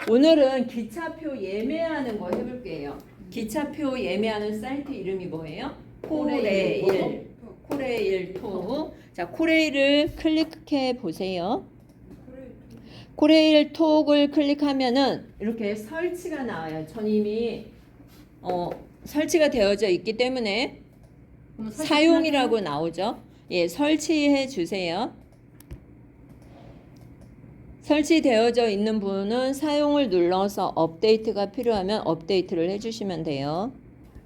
오늘은 기차표 예매하는 거 해볼게요. 기차표 예매하는 사이트 이름이 뭐예요? 코레일. 코레일 토. 자, 코레일을 클릭해 보세요. 코레일 톡을 클릭하면은 이렇게 설치가 나와요. 전 이미 설치가 되어져 있기 때문에 사용이라고 나오죠. 예, 설치해 주세요. 설치되어져 있는 분은 사용을 눌러서 업데이트가 필요하면 업데이트를 해주시면 돼요.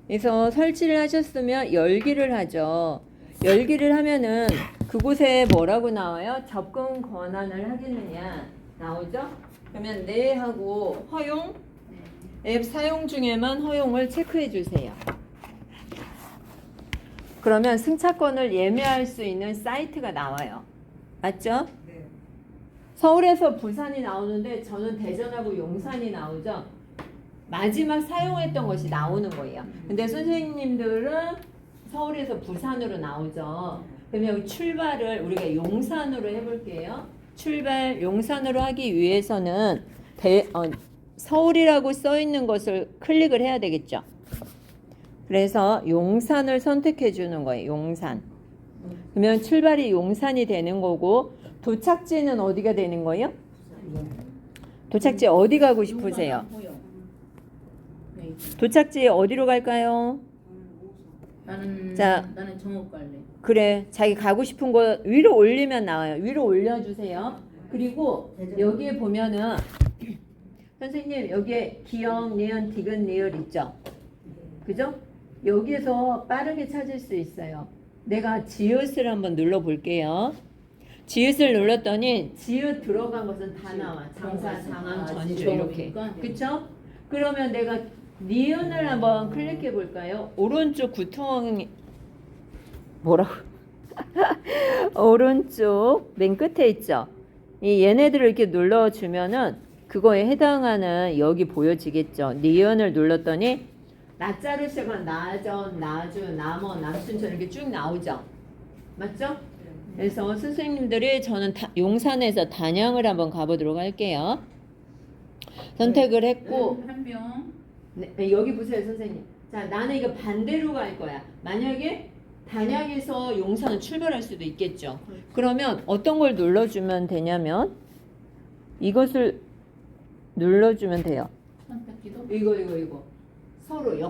그래서 설치를 하셨으면 열기를 하죠. 열기를 하면은 그곳에 뭐라고 나와요? 접근 권한을 하겠느냐 나오죠? 그러면 네 하고 허용, 앱 사용 중에만 허용을 체크해 주세요. 그러면 승차권을 예매할 수 있는 사이트가 나와요. 맞죠? 네. 서울에서 부산이 나오는데 저는 대전하고 용산이 나오죠. 마지막 사용했던 것이 나오는 거예요. 근데 선생님들은 서울에서 부산으로 나오죠. 그러면 여기 출발을 우리가 용산으로 해볼게요. 출발 용산으로 하기 위해서는 서울이라고 써 있는 것을 클릭을 해야 되겠죠. 그래서 용산을 선택해 주는 거예요. 용산. 그러면 출발이 용산이 되는 거고 도착지는 어디가 되는 거예요? 도착지 어디 가고 싶으세요? 도착지 어디로 갈까요? 나는 정읍 갈래. 그래, 자기 가고 싶은 곳 위로 올리면 나와요. 위로 올려주세요. 그리고 여기에 보면은 선생님 여기에 기역, 니은, 디귿, 리을 있죠? 그죠? 여기에서 빠르게 찾을 수 있어요. 내가 지읒을 한번 눌러볼게요. 지읒을 눌렀더니 지읒 들어간 것은 다 나와. 장사, 장항, 전주 이렇게. 그쵸? 그러면 내가 니은을 한번 클릭해 볼까요? 오른쪽 구멍이 뭐라고? 오른쪽 맨 끝에 있죠? 이 얘네들을 이렇게 눌러주면은 그거에 해당하는 여기 보여지겠죠? 니은을 눌렀더니 나자로 시작한 나전, 나주, 남원, 남순천 이렇게 쭉 나오죠? 맞죠? 그래서 선생님들이 저는 용산에서 단양을 한번 가보도록 할게요. 선택을 했고 한병. 네, 여기 보세요 선생님. 자, 나는 이거 반대로 갈 거야. 만약에 단양에서 용산을 출발할 수도 있겠죠. 그러면 어떤 걸 눌러주면 되냐면 이것을 눌러주면 돼요. 선택지도. 이거 서로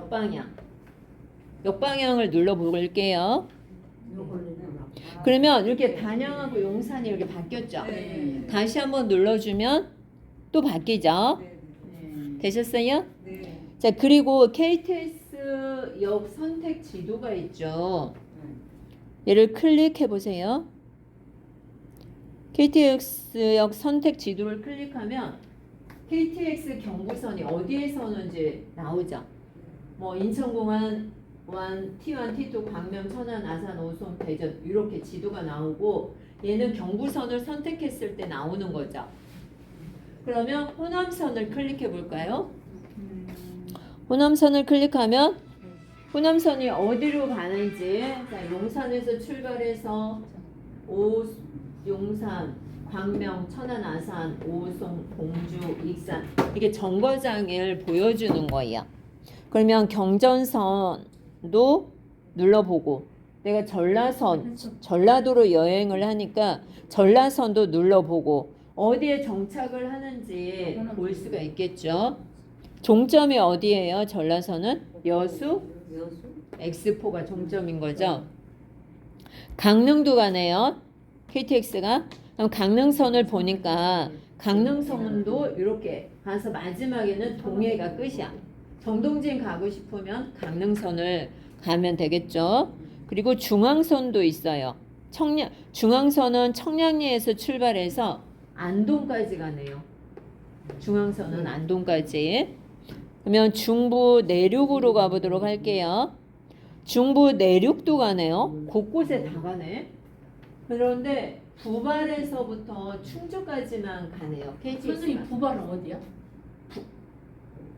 역방향을 눌러볼게요. 그러면 이렇게 단양하고 용산이 이렇게 바뀌었죠. 네. 다시 한번 눌러주면 또 바뀌죠. 네. 되셨어요? 네. 자, 그리고 KTX 역 선택 지도가 있죠. 얘를 클릭해 보세요. KTX 역 선택 지도를 클릭하면 KTX 경부선이 어디에 서는지 나오죠. 뭐 인천공항, T1, T2, 광명, 천안, 아산, 오송, 대전 이렇게 지도가 나오고 얘는 경부선을 선택했을 때 나오는 거죠. 그러면 호남선을 클릭해 볼까요? 호남선을 클릭하면 호남선이 어디로 가는지, 자, 용산에서 출발해서 용산, 광명, 천안, 아산, 오송, 공주, 익산 이게 정거장을 보여주는 거예요. 그러면 경전선도 눌러보고 내가 전라도로 여행을 하니까 전라선도 눌러보고 어디에 정착을 하는지 볼 수가 있겠죠. 종점이 어디예요? 전라선은 여수, X4가 종점인 거죠. 강릉도 가네요. KTX가. 그럼 강릉선을 보니까 강릉선도 이렇게 가서 마지막에는 동해가 끝이야. 정동진 가고 싶으면 강릉선을 가면 되겠죠. 그리고 중앙선도 있어요. 중앙선은 청량리에서 출발해서 안동까지 가네요. 중앙선은 안동까지. 그러면 중부 내륙으로 가보도록 할게요. 중부 내륙도 가네요. 곳곳에 다 가네. 그런데 부발에서부터 충주까지만 가네요. KTX가. 선생님 부발은 어디야?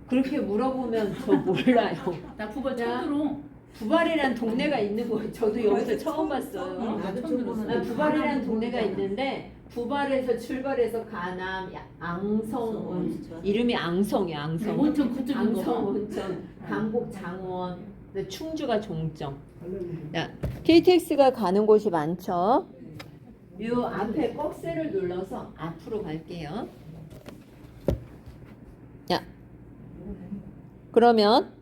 그렇게 물어보면 저 몰라요. 나 부발 자, 처음 들어. 부발이란 동네가 있는 거예요. 저도 여기서 처음 봤어요. 나도 처음 들었어. 부발이라는 동네가 있는데 부발에서 출발해서 가남, 앙성, 이름이 앙성이야, 앙성. 온천 그쪽인 앙성, 거. 온천, 강곡, 장원, 근데 충주가 종점. 자, KTX가 가는 곳이 많죠. 이 앞에 꺽쇠를 눌러서 앞으로 갈게요. 자, 그러면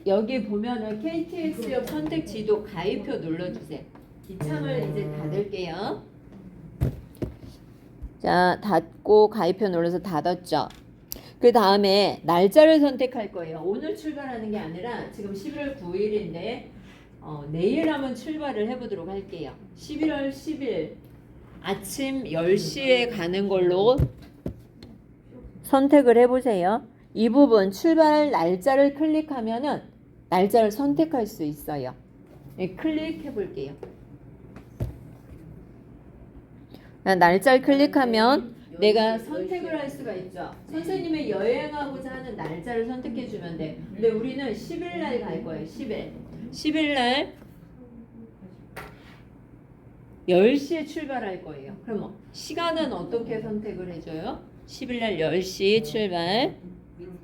여기 보면은 KTX역 선택 지도 가입표 눌러주세요. 이 창을 이제 닫을게요. 자, 닫고 가입표 눌러서 닫았죠. 그 다음에 날짜를 선택할 거예요. 오늘 출발하는 게 아니라 지금 11월 9일인데 내일 한번 출발을 해보도록 할게요. 11월 10일 아침 10시에 가는 걸로 선택을 해보세요. 이 부분 출발 날짜를 클릭하면은 날짜를 선택할 수 있어요. 네, 클릭해 볼게요. 날짜를 클릭하면 내가 선택을 할 수가 있죠. 선생님이 여행하고자 하는 날짜를 선택해 주면 돼. 근데 우리는 10일 날 갈 거예요. 10일 날 10시에 출발할 거예요. 그럼 시간은 어떻게 선택을 해줘요? 10일 날 10시 출발.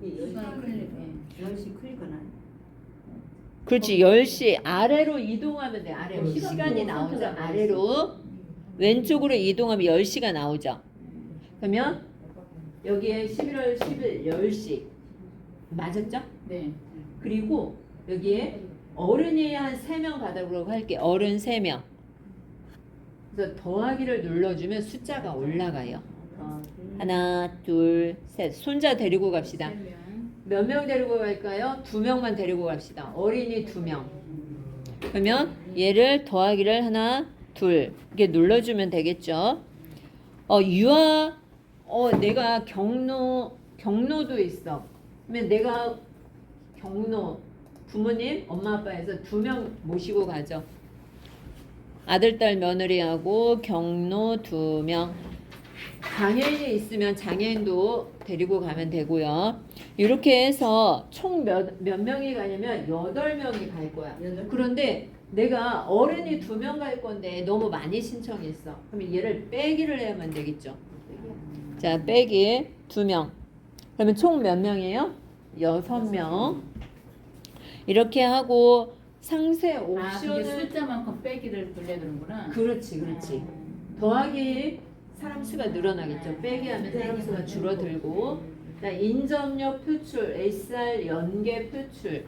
시간 클릭. 10시 클릭은 그렇지. 10시 아래로 이동하면 돼. 아래로 시간이 나오죠. 아래로 왼쪽으로 이동하면 10시가 나오죠. 그러면 여기에 11월 10일 10시 맞았죠? 네. 그리고 여기에 어른이 한 3명 가도록 할게. 어른 3명. 그래서 더하기를 눌러주면 숫자가 올라가요. 하나, 둘, 셋. 손자 데리고 갑시다. 몇 명 데리고 갈까요? 2명만 데리고 갑시다. 어린이 2명. 그러면 얘를 더하기를 하나, 둘 이렇게 눌러주면 되겠죠. 유아 내가 경로도 있어. 그러면 내가 경로 부모님 엄마 아빠에서 2명 모시고 가죠. 아들 딸 며느리하고 경로 2명. 장애인이 있으면 장애인도 데리고 가면 되고요. 이렇게 해서 총 몇 명이 가냐면 8명이 갈 거야. 그런데 내가 어른이 2명 갈 건데 너무 많이 신청했어. 그러면 얘를 빼기를 해야만 되겠죠. 자, 빼기 2명. 그러면 총 몇 명이에요? 6명. 이렇게 하고 상세 아, 그게 옵션을 숫자만큼 빼기를 돌려주는구나. 그렇지. 더하기 사람 수가 늘어나겠죠. 빼기 하면 사람 수가 줄어들고. 자, 인접력 표출, SR 연계 표출.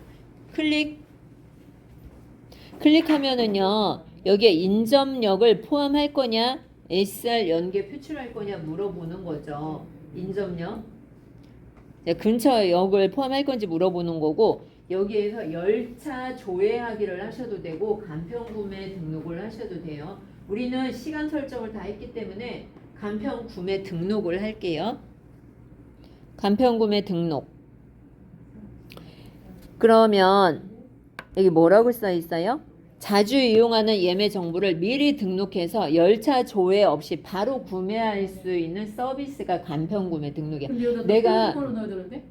클릭하면은요. 여기에 인접력을 포함할 거냐, SR 연계 표출할 거냐 물어보는 거죠. 인접력. 근처 역을 포함할 건지 물어보는 거고, 여기에서 열차 조회하기를 하셔도 되고 간편 구매 등록을 하셔도 돼요. 우리는 시간 설정을 다 했기 때문에 간편 구매 등록을 할게요. 간편 구매 등록. 그러면 여기 뭐라고 써 있어요? 자주 이용하는 예매 정보를 미리 등록해서 열차 조회 없이 바로 구매할 수 있는 서비스가 간편 구매 등록이야. 근데 여기다 내가- 회원 번호 넣어야 되는데?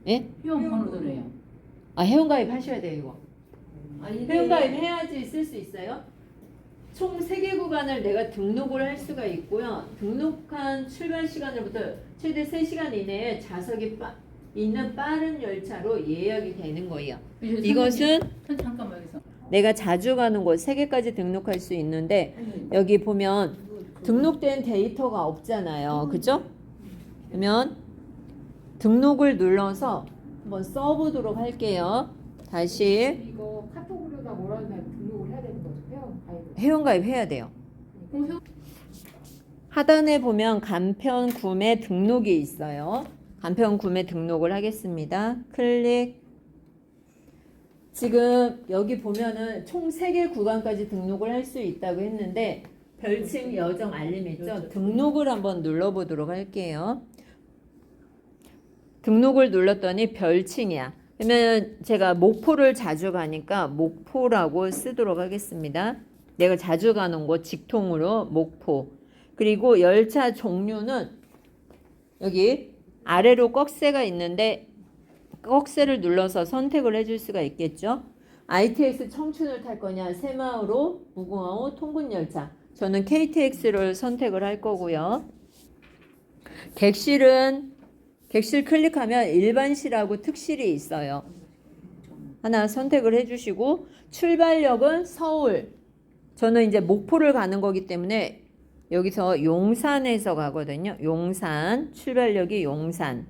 예? 회원 번호 넣으래요. 회원가입 하셔야 돼요, 이거. 회원가입 해야지 쓸 수 있어요. 총 3개 구간을 내가 등록을 할 수가 있고요. 등록한 출발 시간으로부터 최대 3시간 이내에 좌석이 있는 빠른 열차로 예약이 되는 거예요. 이것은 잠깐만 여기서. 내가 자주 가는 곳 3개까지 등록할 수 있는데 여기 보면 등록된 데이터가 없잖아요. 그죠? 그러면 등록을 눌러서 한번 써보도록 할게요. 다시 이거 카톡으로가 뭐라 하면 등록을 해야 되는 거죠? 회원가입 해야 돼요. 하단에 보면 간편 구매 등록이 있어요. 간편 구매 등록을 하겠습니다. 클릭. 지금 여기 보면은 총 3개 구간까지 등록을 할 수 있다고 했는데 별칭 여정 알림 있죠? 등록을 한번 눌러보도록 할게요. 등록을 눌렀더니 별칭이야. 그러면 제가 목포를 자주 가니까 목포라고 쓰도록 하겠습니다. 내가 자주 가는 곳 직통으로 목포. 그리고 열차 종류는 여기 아래로 꺽쇠가 있는데 꺽쇠를 눌러서 선택을 해줄 수가 있겠죠. ITX 청춘을 탈 거냐, 새마을호, 무궁화호, 통근열차. 저는 KTX를 선택을 할 거고요. 객실 클릭하면 일반실하고 특실이 있어요. 하나 선택을 해주시고 출발역은 서울. 저는 이제 목포를 가는 거기 때문에 여기서 용산에서 가거든요. 용산, 출발역이 용산.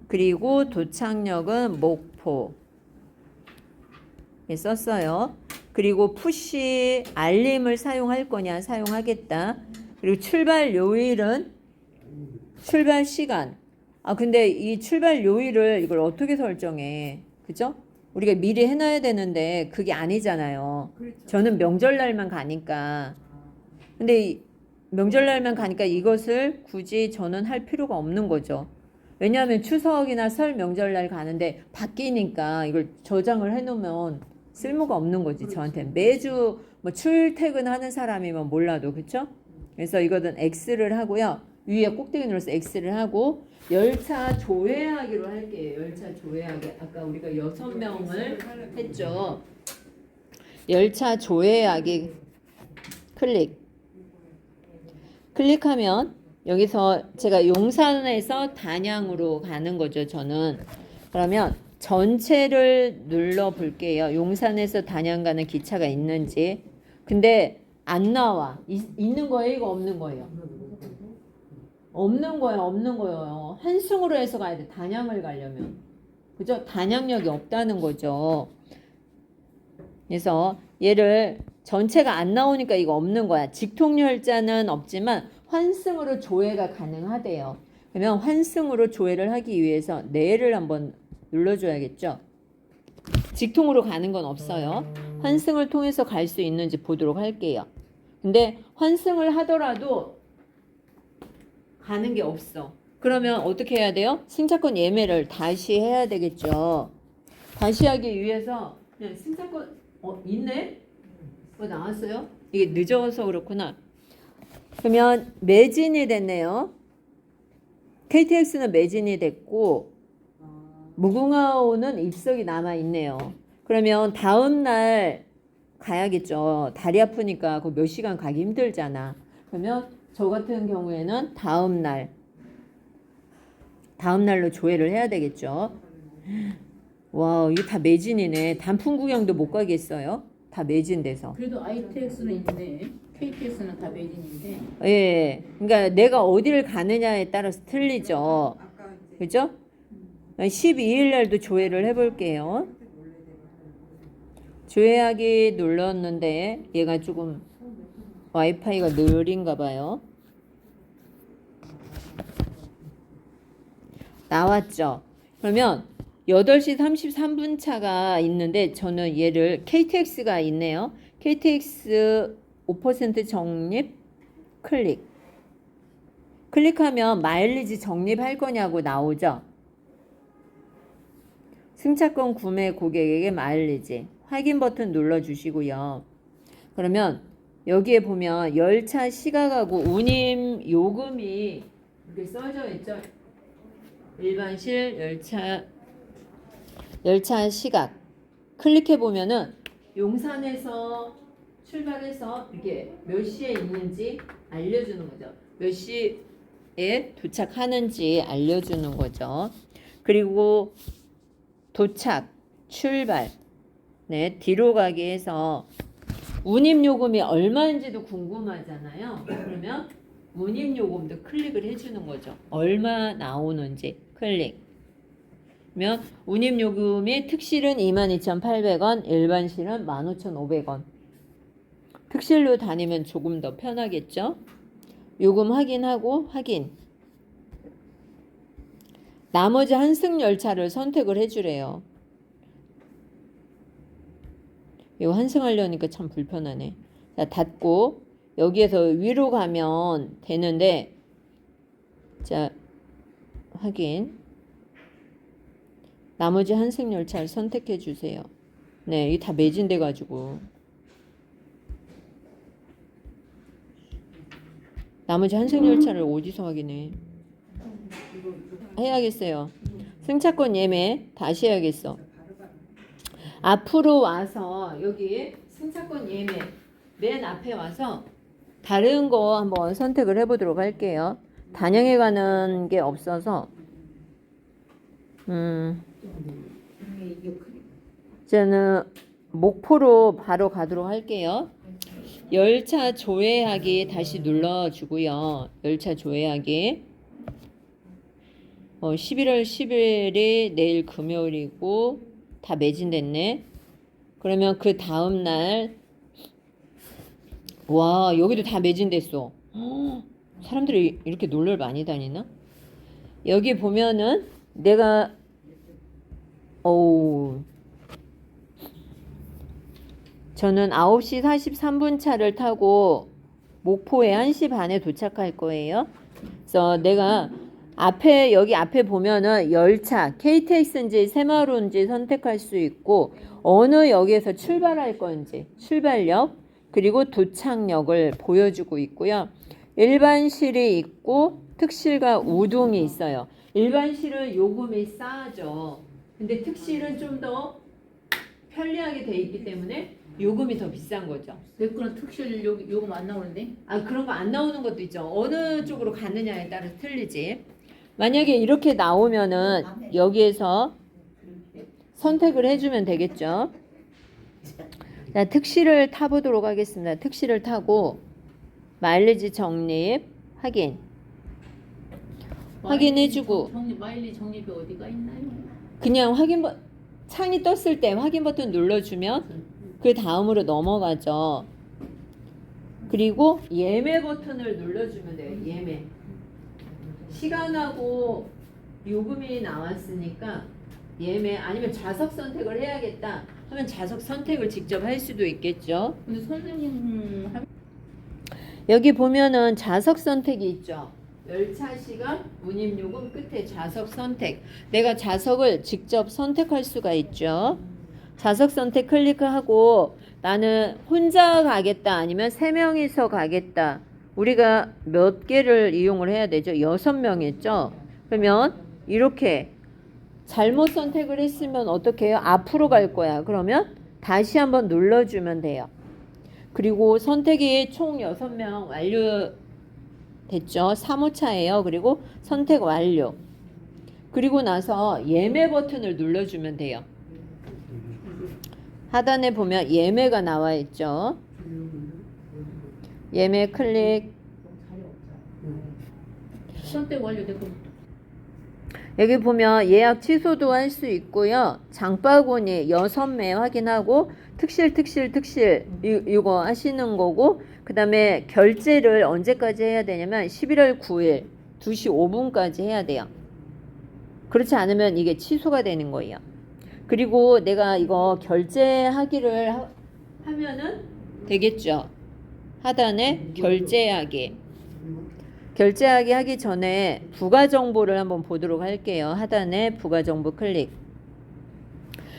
그리고 도착역은 목포. 썼어요. 그리고 푸시 알림을 사용할 거냐, 사용하겠다. 그리고 출발 요일은 출발 시간. 근데 이 출발 요일을 이걸 어떻게 설정해? 그죠? 우리가 미리 해놔야 되는데 그게 아니잖아요. 저는 명절날만 가니까. 근데 명절날만 가니까 이것을 굳이 저는 할 필요가 없는 거죠. 왜냐하면 추석이나 설 명절날 가는데 바뀌니까 이걸 저장을 해놓으면 쓸모가 없는 거지. 저한테는 매주 뭐 출퇴근하는 사람이면 몰라도 그렇죠? 그래서 이거는 X를 하고요. 위에 꼭대기 눌러서 X를 하고 열차 조회하기로 할게요. 열차 조회하기. 아까 우리가 6명을 했죠. 열차 조회하기 클릭하면 여기서 제가 용산에서 단양으로 가는 거죠. 저는. 그러면 전체를 눌러 볼게요. 용산에서 단양 가는 기차가 있는지. 근데 안 나와. 있는 거예요? 이거 없는 거예요? 없는 거예요. 한승으로 해서 가야 돼. 단양을 가려면. 그죠? 단양역이 없다는 거죠. 그래서 얘를 전체가 안 나오니까 이거 없는 거야. 직통열차는 없지만 환승으로 조회가 가능하대요. 그러면 환승으로 조회를 하기 위해서 네를 한번 눌러줘야겠죠. 직통으로 가는 건 없어요. 환승을 통해서 갈 수 있는지 보도록 할게요. 근데 환승을 하더라도 가는 게 없어. 그러면 어떻게 해야 돼요? 승차권 예매를 다시 해야 되겠죠. 다시 하기 위해서 그냥 승차권 있네? 나왔어요? 이게 늦어서 그렇구나. 그러면 매진이 됐네요. KTX는 매진이 됐고 무궁화호는 입석이 남아있네요. 그러면 다음 날 가야겠죠. 다리 아프니까 몇 시간 가기 힘들잖아. 그러면 저 같은 경우에는 다음 날로 조회를 해야 되겠죠. 와, 이게 다 매진이네. 단풍 구경도 못 가겠어요. 다 매진돼서. 그래도 ITX는 있는데 KTX는 다 매진인데. 예, 그러니까 내가 어디를 가느냐에 따라서 틀리죠. 그죠? 12일 날도 조회를 해볼게요. 조회하기 눌렀는데 얘가 조금 와이파이가 느린가 봐요. 나왔죠. 그러면 8시 33분 차가 있는데 저는 얘를 KTX가 있네요. KTX 5% 적립 클릭하면 마일리지 적립할 거냐고 나오죠. 승차권 구매 고객에게 마일리지 확인 버튼 눌러주시고요. 그러면 여기에 보면 열차 시각하고 운임 요금이 이렇게 써져 있죠. 일반실 열차 시각 클릭해 보면은 용산에서 출발해서 이렇게 몇 시에 있는지 알려주는 거죠. 몇 시에 도착하는지 알려주는 거죠. 그리고 도착, 출발, 뒤로 가기 해서 운임요금이 얼마인지도 궁금하잖아요. 그러면 운임요금도 클릭을 해주는 거죠. 얼마 나오는지 클릭. 그러면 운임요금이 특실은 22,800원, 일반실은 15,500원. 특실로 다니면 조금 더 편하겠죠. 요금 확인하고 확인. 나머지 한승 열차를 선택을 해주래요. 이거 환승하려니까 참 불편하네. 자, 닫고 여기에서 위로 가면 되는데 자, 확인. 나머지 한승 열차를 선택해 주세요. 네, 이게 다 매진돼 가지고 나머지 한승 열차를 어디서 확인해? 해야겠어요. 승차권 예매 다시 해야겠어. 앞으로 와서 여기 승차권 예매 맨 앞에 와서 다른 거 한번 선택을 해보도록 할게요. 단양에 가는 게 없어서 저는 목포로 바로 가도록 할게요. 열차 조회하기 다시 눌러주고요. 열차 조회하기 11월 10일이 내일 금요일이고 다 매진됐네. 그러면 그 다음날 와 여기도 다 매진됐어. 사람들이 이렇게 놀러 많이 다니나? 여기 보면은 내가 저는 9시 43분 차를 타고 목포에 1시 반에 도착할 거예요. 그래서 내가 여기 앞에 보면은 열차 KTX인지 새마을호인지 선택할 수 있고 어느 역에서 출발할 건지 출발역 그리고 도착역을 보여주고 있고요. 일반실이 있고 특실과 우동이 있어요. 일반실은 요금이 싸죠. 근데 특실은 좀 더 편리하게 돼 있기 때문에 요금이 더 비싼 거죠. 내 거는 특실 요금 안 나오는데? 그런 거 안 나오는 것도 있죠. 어느 쪽으로 가느냐에 따라서 틀리지. 만약에 이렇게 나오면은 여기에서 선택을 해주면 되겠죠. 자, 특실을 타보도록 하겠습니다. 특실을 타고 마일리지 적립 확인해주고 마일리지 적립이 어디가 있나요? 그냥 창이 떴을 때 확인 버튼 눌러주면 그 다음으로 넘어가죠. 그리고 예매 버튼을 눌러주면 돼요. 예매. 시간하고 요금이 나왔으니까 예매 아니면 좌석 선택을 해야겠다 하면 좌석 선택을 직접 할 수도 있겠죠. 근데 선생님 여기 보면은 좌석 선택이 있죠. 열차 시간, 운임 요금 끝에 좌석 선택. 내가 좌석을 직접 선택할 수가 있죠. 좌석 선택 클릭하고 나는 혼자 가겠다 아니면 3명이서 가겠다. 우리가 몇 개를 이용을 해야 되죠? 6명 했죠? 그러면 이렇게 잘못 선택을 했으면 어떻게 해요? 앞으로 갈 거야. 그러면 다시 한번 눌러주면 그리고 선택이 총 6명 완료 됐죠? 3호차예요. 그리고 선택 완료. 그리고 나서 예매 버튼을 눌러주면 돼요. 하단에 보면 예매가 나와 있죠. 예매 클릭. 선택 완료되고 여기 보면 예약 취소도 할 수 있고요. 장바구니 6매 확인하고 특실 이거 하시는 거고 그 다음에 결제를 언제까지 해야 되냐면 11월 9일 2시 5분까지 해야 돼요. 그렇지 않으면 이게 취소가 되는 거예요. 그리고 내가 이거 결제하기를 하면은 되겠죠. 하단에 결제하기 하기 전에 부가 정보를 한번 보도록 할게요. 하단에 부가 정보 클릭.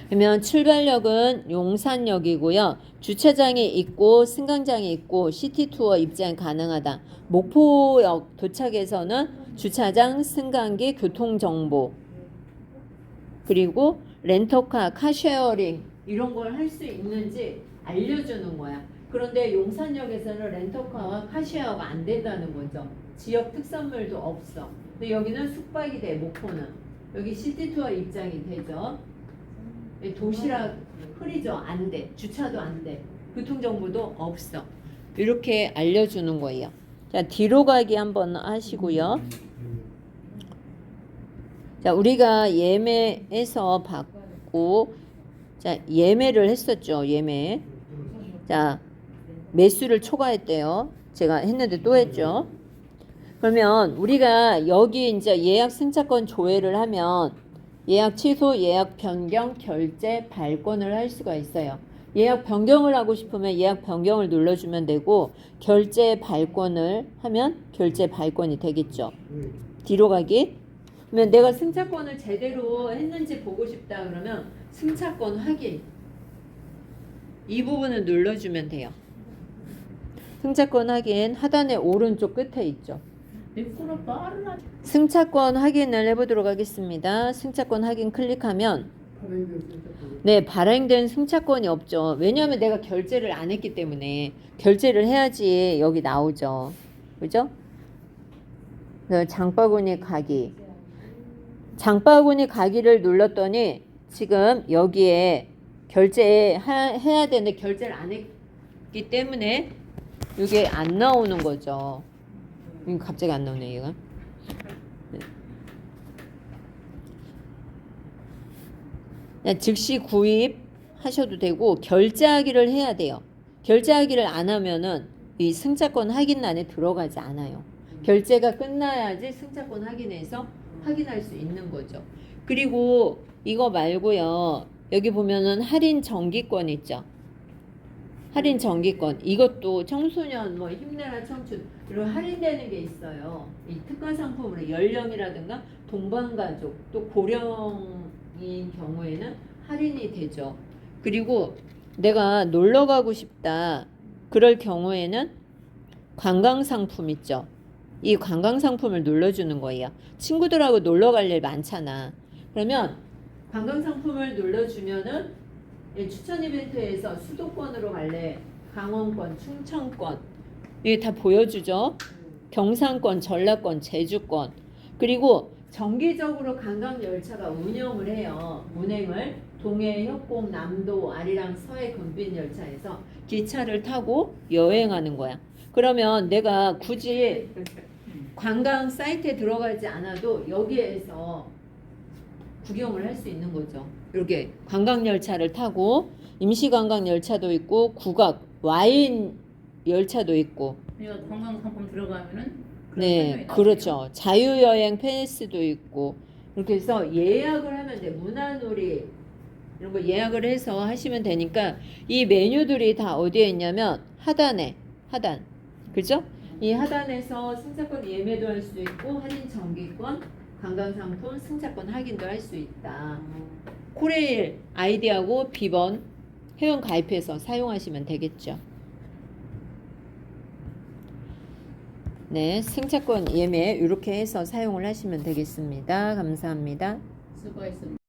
그러면 출발역은 용산역이고요. 주차장이 있고 승강장이 있고 시티투어 입장 가능하다. 목포역 도착해서는 주차장, 승강기, 교통정보 그리고 렌터카, 카쉐어링 이런 걸 할 수 있는지 알려주는 거야. 그런데 용산역에서는 렌터카와 카쉐어가 안 된다는 거죠. 지역 특산물도 없어. 근데 여기는 숙박이 돼. 목포는 여기 시티투어 입장이 되죠. 도시락 흐리죠. 안 돼. 주차도 안 돼. 교통정보도 없어. 이렇게 알려주는 거예요. 자, 뒤로 가기 한번 하시고요. 자, 우리가 예매해서 받고 자, 예매를 했었죠. 예매. 자, 매수를 초과했대요. 제가 했는데 또 했죠. 그러면 우리가 여기 이제 예약 승차권 조회를 하면 예약 취소, 예약 변경, 결제, 발권을 할 수가 있어요. 예약 변경을 하고 싶으면 예약 변경을 눌러주면 되고 결제 발권을 하면 결제 발권이 되겠죠. 뒤로 가기. 그러면 내가 승차권을 제대로 했는지 보고 싶다 그러면 승차권 확인. 이 부분을 눌러주면 돼요. 승차권 확인 하단의 오른쪽 끝에 있죠. 승차권 확인을 해보도록 하겠습니다. 승차권 확인 클릭하면 네, 발행된 승차권이 없죠. 왜냐하면 내가 결제를 안 했기 때문에 결제를 해야지 여기 나오죠. 그죠? 장바구니 가기. 장바구니 가기를 눌렀더니 지금 여기에 결제해야 되는데 결제를 안 했기 때문에 이게 안 나오는 거죠. 갑자기 안 나오네 얘가. 그냥 즉시 구입하셔도 되고 결제하기를 해야 돼요. 결제하기를 안 하면은 이 승차권 확인란에 들어가지 않아요. 결제가 끝나야지 승차권 확인해서 확인할 수 있는 거죠. 그리고 이거 말고요. 여기 보면은 할인 정기권 있죠. 할인 정기권. 이것도 청소년 뭐 힘내라 청춘 이런 할인되는 게 있어요. 이 특가 상품으로 연령이라든가 동반가족 또 고령인 경우에는 할인이 되죠. 그리고 내가 놀러 가고 싶다. 그럴 경우에는 관광 상품 있죠. 이 관광 상품을 눌러주는 거예요. 친구들하고 놀러 갈 일 많잖아. 그러면 관광 상품을 눌러주면은 추천 이벤트에서 수도권으로 갈래, 강원권, 충청권 이게 다 보여주죠. 경상권, 전라권, 제주권 그리고 정기적으로 관광 열차가 운영을 해요. 운행을 동해, 협곡, 남도, 아리랑, 서해 금빛 열차에서 기차를 타고 여행하는 거야. 그러면 내가 굳이 관광 사이트에 들어가지 않아도 여기에서 구경을 할 수 있는 거죠. 이렇게 관광 열차를 타고 임시 관광 열차도 있고 국악 와인 열차도 있고 우리가 관광 상품 들어가면은 그런 네, 설명이 그렇죠. 자유여행 패스도 있고 이렇게 해서 예약을 하면 돼. 문화놀이 이런 거 예약을 해서 하시면 되니까 이 메뉴들이 다 어디에 있냐면 하단에 하단 그죠? 이 하단에서 승차권 예매도 할 수 있고 할인 정기권 관광상품 승차권 확인도 할 수 있다. 코레일 아이디하고 비번 회원 가입해서 사용하시면 되겠죠. 네, 승차권 예매 이렇게 해서 사용을 하시면 되겠습니다. 감사합니다. 수고했습니다.